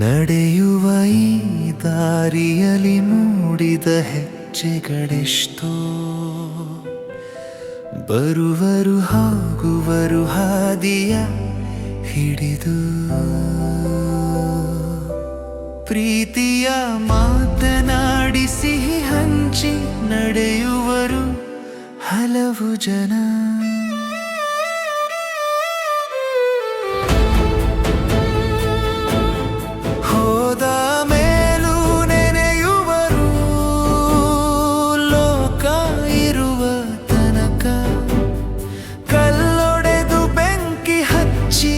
ನಡೆಯುವ ಈ ದಾರಿಯಲ್ಲಿ ಮೂಡಿದ ಹೆಜ್ಜೆಗಳೆಷ್ಟೋ, ಬರುವರು ಹೋಗುವರು ಹಾದಿಯ ಹಿಡಿದು. ಪ್ರೀತಿಯ ಮಾತನಾಡಿ ಸಿಹಿ ಹಂಚಿ ನಡೆಯುವರು ಹಲವು ಜನ. ಹೋದ ಮೇಲೂ ನೆನೆಯುವರು ಲೋಕ ಇರುವ ತನಕ. ಕಲ್ಲೊಡೆದು ಬೆಂಕಿ ಹಚ್ಚಿ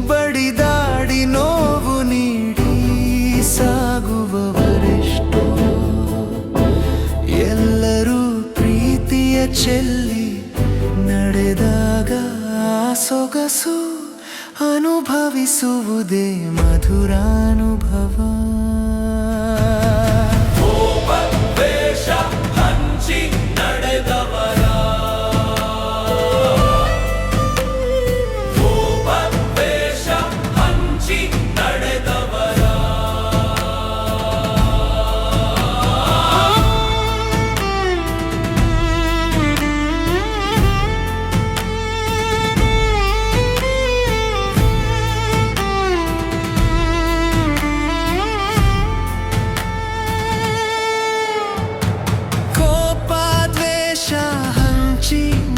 ಬಡಿದಾಡಿ ನೋವು ನೀಡಿ ಸಾಗುವವರೆಷ್ಟೋ. ಎಲ್ಲರೂ ಪ್ರೀತಿಯ ಚೆಲ್ಲಿ ನಡೆದಾಗ ಸೊಗಸು ಅನುಭವಿಸುವುದೇ ಮಧುರಾನುಭವ. ವೇಷ ಹಂಚಿ ನಡೆದವರ ವೇಷ ಹಂಚಿ ನಡೆದವರ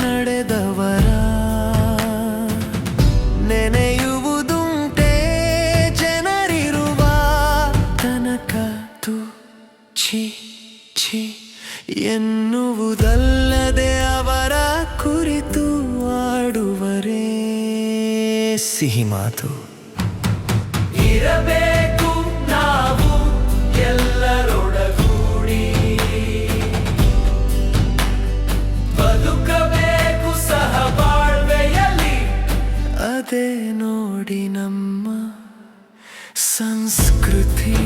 ನಡೆದವರ ನೆನೆಯುವುದುಂಟೆ ಜನರಿರುವ ತನಕ. ತು ಛಿ ಛಿ ಎನ್ನುವುದಲ್ಲದೆ ಅವರ ಕುರಿತು ಆಡುವರೇ ಸಿಹಿ ಮಾತು. ಇರಬೇಕು ನಾವು ಎಲ್ಲರೊಡಗೂಡಿ, ಬದುಕಬೇಕು ಸಹಬಾಳ್ವೆಯಲ್ಲಿ. ಅದೇ ನೋಡಿ ನಮ್ಮ ಸಂಸ್ಕೃತಿ.